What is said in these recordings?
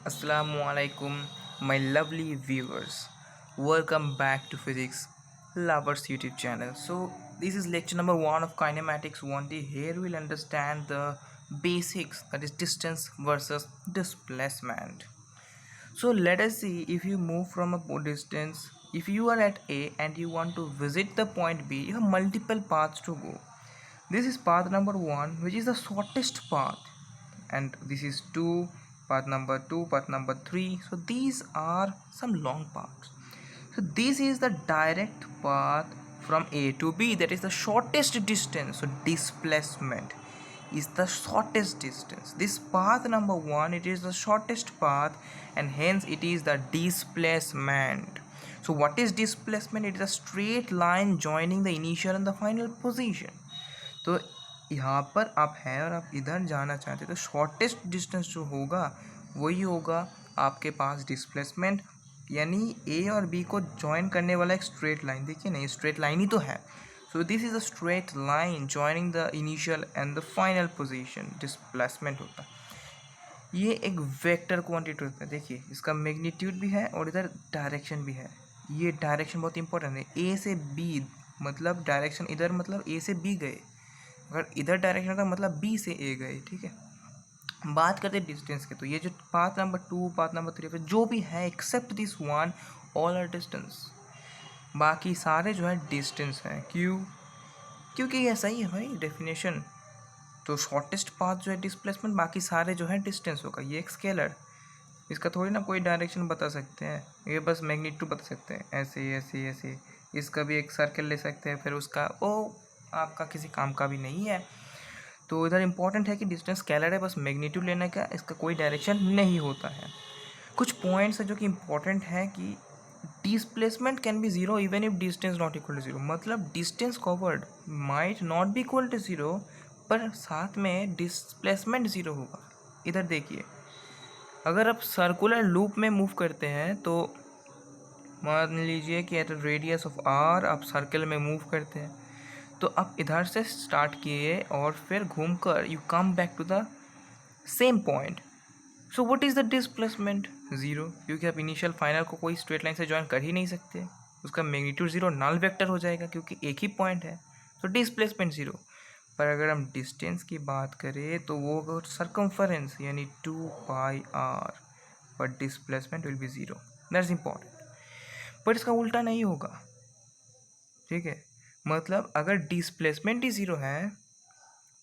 Assalamualaikum, my lovely viewers. Welcome back to Physics Lovers YouTube channel. So, this is lecture number 1 of kinematics 1D. Here we'll understand the basics, that is distance versus displacement. So, let us see, if you move from a distance, if you are at A and you want to visit the point B, you have multiple paths to go. This is path number 1, which is the shortest path, and this is 2, path number 2, path number 3. So these are some long paths. So this is the direct path from A to B, that is the shortest distance. So displacement is the shortest distance. This path number 1, it is the shortest path, and hence it is the displacement. So what is displacement? It is a straight line joining the initial and the final position. तो यहाँ पर आप हैं और आप इधर जाना चाहते हैं, तो शॉर्टेस्ट डिस्टेंस जो होगा वही होगा आपके पास डिस्प्लेसमेंट, यानी ए और बी को जॉइन करने वाला एक स्ट्रेट लाइन. देखिए ना, ये स्ट्रेट लाइन ही तो है. So this is a straight line joining the initial and the final position. Displacement होता है, ये एक वेक्टर क्वांटिटी होता है. देखिए, इसका मैग्नीट्यूड भी है और इधर डायरेक्शन भी है. ये डायरेक्शन बहुत इंपॉर्टेंट है. ए से बी मतलब डायरेक्शन इधर, मतलब ए से बी गए. अगर इधर डायरेक्शन का मतलब बी से ए गए. ठीक है, बात करते हैं डिस्टेंस के. तो ये जो पाथ नंबर 2, पाथ नंबर 3 पे जो भी है, except this one, all are distance. बाकी सारे जो है डिस्टेंस हैं. क्यों? क्योंकि ऐसा ही है भाई डेफिनेशन. तो शॉर्टेस्ट पाथ जो है डिस्प्लेसमेंट, बाकी सारे जो है डिस्टेंस होगा. ये एक स्केलर, इसका थोड़ी ना कोई डायरेक्शन बता सकते हैं, ये बस मैग्नीट्यूड बता सकते हैं. ऐसे ऐसे ऐसे. इसका भी एक सर्कल ले सकते हैं, फिर उसका वो आपका किसी काम का भी नहीं है. तो इधर इंपॉर्टेंट है कि डिस्टेंस स्केलर है, बस मैग्नीट्यूड लेने का, इसका कोई डायरेक्शन नहीं होता है. कुछ पॉइंट्स है जो कि इंपॉर्टेंट है कि displacement can be zero even if distance not equal to zero. मतलब distance covered might not be equal to zero, पर साथ में डिस्प्लेसमेंट ज़ीरो होगा. इधर देखिए, अगर आप सर्कुलर लूप में मूव करते हैं तो मान लीजिए कि एट रेडियस ऑफ आर आप सर्कल में मूव करते हैं, तो आप इधर से स्टार्ट किए और फिर घूमकर you come back to the same point. So what is the displacement? Zero, क्योंकि आप इनिशियल फाइनल को कोई स्ट्रेट लाइन से ज्वाइन कर ही नहीं सकते. उसका मैग्नीट्यूड ज़ीरो नल वेक्टर हो जाएगा क्योंकि एक ही पॉइंट है. तो डिस्प्लेसमेंट ज़ीरो. पर अगर हम डिस्टेंस की बात करें तो वो होगा सर्कम्फरेंस, यानी 2πr, but displacement will be zero. That's important. पर इसका उल्टा नहीं होगा. ठीक है, मतलब अगर डिस्प्लेसमेंट ही ज़ीरो है,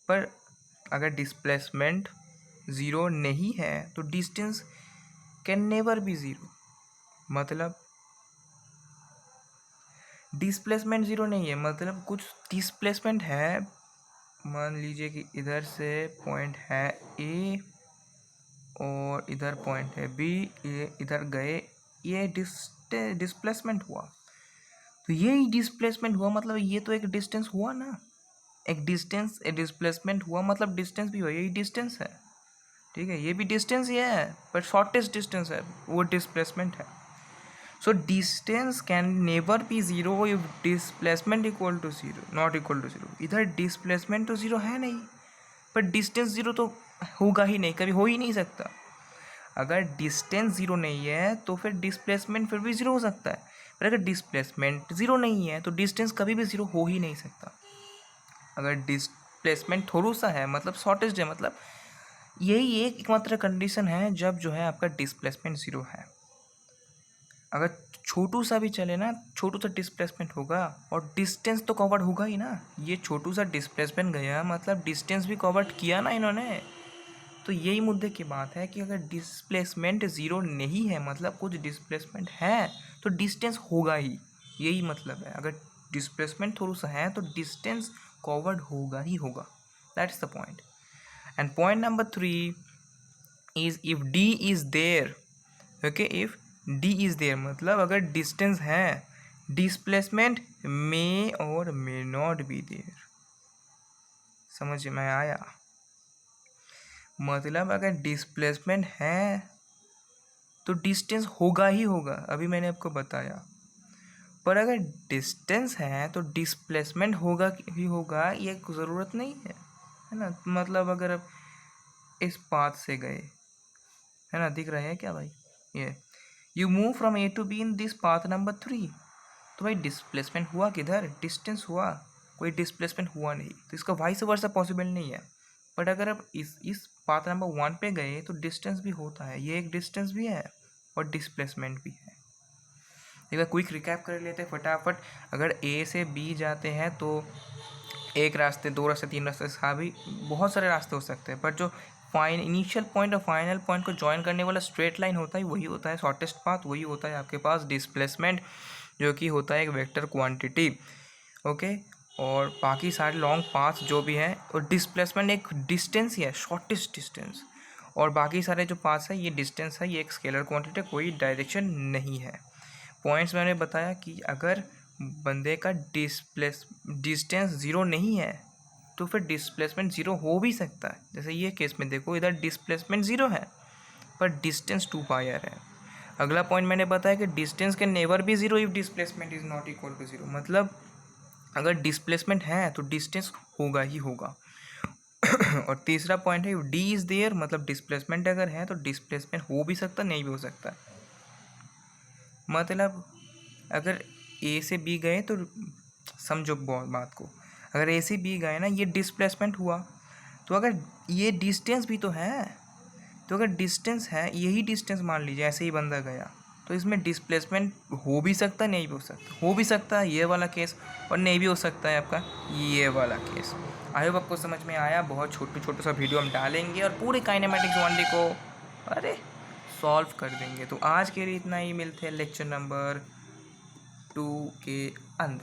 पर अगर डिस्प्लेसमेंट ज़ीरो नहीं है तो distance can never be zero. मतलब डिस्प्लेसमेंट ज़ीरो नहीं है, मतलब कुछ डिस्प्लेसमेंट है. मान लीजिए कि इधर से पॉइंट है ए और इधर पॉइंट है बी, ये इधर गए, ये डिस्प्लेसमेंट हुआ. तो ये डिस्प्लेसमेंट हुआ, मतलब ये तो एक डिस्टेंस हुआ ना. एक डिस्टेंस, एक डिस्प्लेसमेंट हुआ मतलब डिस्टेंस भी हुआ. यही डिस्टेंस है. ठीक है, ये भी डिस्टेंस ही है, पर शॉर्टेस्ट डिस्टेंस है, वो डिस्प्लेसमेंट है. So distance can never be zero if displacement equal to zero, not equal to zero. इधर डिस्प्लेसमेंट तो ज़ीरो है नहीं, पर डिस्टेंस ज़ीरो तो होगा ही नहीं, कभी हो ही नहीं सकता. अगर डिस्टेंस ज़ीरो नहीं है तो फिर डिस्प्लेसमेंट फिर भी ज़ीरो हो सकता है, पर अगर डिस्प्लेसमेंट ज़ीरो नहीं है तो डिस्टेंस कभी भी ज़ीरो हो ही नहीं सकता. अगर डिस्प्लेसमेंट थोड़ा सा है मतलब शॉर्टेस्ट है, मतलब यही एकमात्र कंडीशन है जब जो है आपका डिस्प्लेसमेंट ज़ीरो है. अगर छोटू सा भी चले ना, छोटू सा डिस्प्लेसमेंट होगा और डिस्टेंस तो कवर्ड होगा ही ना. ये छोटू सा डिस्प्लेसमेंट गया मतलब डिस्टेंस भी कवर्ड किया ना इन्होंने. तो यही मुद्दे की बात है कि अगर डिस्प्लेसमेंट ज़ीरो नहीं है मतलब कुछ डिस्प्लेसमेंट है तो डिस्टेंस होगा ही. यही मतलब है. अगर डिस्प्लेसमेंट थोड़ा सा है तो डिस्टेंस कवर्ड होगा ही होगा. That's the point. And point number 3 is if D is there. Okay, if D is there मतलब अगर डिस्टेंस है, डिस्प्लेसमेंट मे और मे नॉट बी देयर. समझ में आया? मतलब अगर डिस्प्लेसमेंट है तो डिस्टेंस होगा ही होगा, अभी मैंने आपको बताया. पर अगर डिस्टेंस है तो डिस्प्लेसमेंट होगा ही होगा, ये ज़रूरत नहीं है, है ना. मतलब अगर आप इस पाथ से गए, है ना, दिख रहा है क्या भाई? ये you move from A to B in this path number 3। तो भाई डिस्प्लेसमेंट हुआ किधर? डिस्टेंस हुआ, कोई डिस्प्लेसमेंट हुआ नहीं, तो इसका वाइस वर्सा पॉसिबल नहीं है। बट अगर आप इस पाथ नंबर 1 पे गए तो डिस्टेंस भी होता है, ये एक डिस्टेंस भी है और डिस्प्लेसमेंट भी है। एक बार क्विक रिकैप कर लेते हैं फटाफट। अगर ए से बी जाते हैं तो एक रास्ते, 2 रास्ते, 3 रास्ते, भी बहुत सारे रास्ते हो सकते हैं, पर जो इनिशियल पॉइंट और फाइनल पॉइंट को ज्वाइन करने वाला स्ट्रेट लाइन होता है वही होता है शॉर्टेस्ट पाथ, वही होता है आपके पास डिस्प्लेसमेंट, जो कि होता है एक वेक्टर क्वांटिटी। ओके, और बाकी सारे लॉन्ग पाथ जो भी हैं, और डिस्प्लेसमेंट एक डिस्टेंस ही है, शॉर्टेस्ट डिस्टेंस, और बाकी सारे जो पाथ्स है ये डिस्टेंस है, ये एक स्केलर क्वांटिटी, कोई डायरेक्शन नहीं है। पॉइंट्स मैंने बताया कि अगर बंदे का डिस्टेंस ज़ीरो नहीं है तो फिर डिस्प्लेसमेंट ज़ीरो हो भी सकता है। जैसे ये केस में देखो, इधर डिस्प्लेसमेंट ज़ीरो है पर डिस्टेंस 2 पायर है। अगला पॉइंट मैंने बताया कि distance can never be zero if displacement is not equal to zero, मतलब अगर डिस्प्लेसमेंट है तो डिस्टेंस होगा ही होगा। और तीसरा पॉइंट है डी इज़ देयर, मतलब डिस्प्लेसमेंट अगर है तो डिस्प्लेसमेंट हो भी सकता, नहीं भी हो सकता। मतलब अगर ए से बी गए तो समझो बात को, अगर ए से बी गए ना, ये डिस्प्लेसमेंट हुआ, तो अगर ये डिस्टेंस भी तो है, तो अगर डिस्टेंस है, यही डिस्टेंस मान लीजिए ऐसे ही बंदा गया, तो इसमें डिस्प्लेसमेंट हो भी सकता, नहीं भी हो सकता, हो भी सकता है ये वाला केस, और नहीं भी हो सकता है आपका ये वाला केस। आई होप आपको समझ में आया। बहुत छोटे सा वीडियो हम डालेंगे और पूरे काइनेमेटिक्स 1D को सॉल्व कर देंगे। तो आज के लिए इतना ही, मिलते हैं लेक्चर नंबर 2 के अंदर।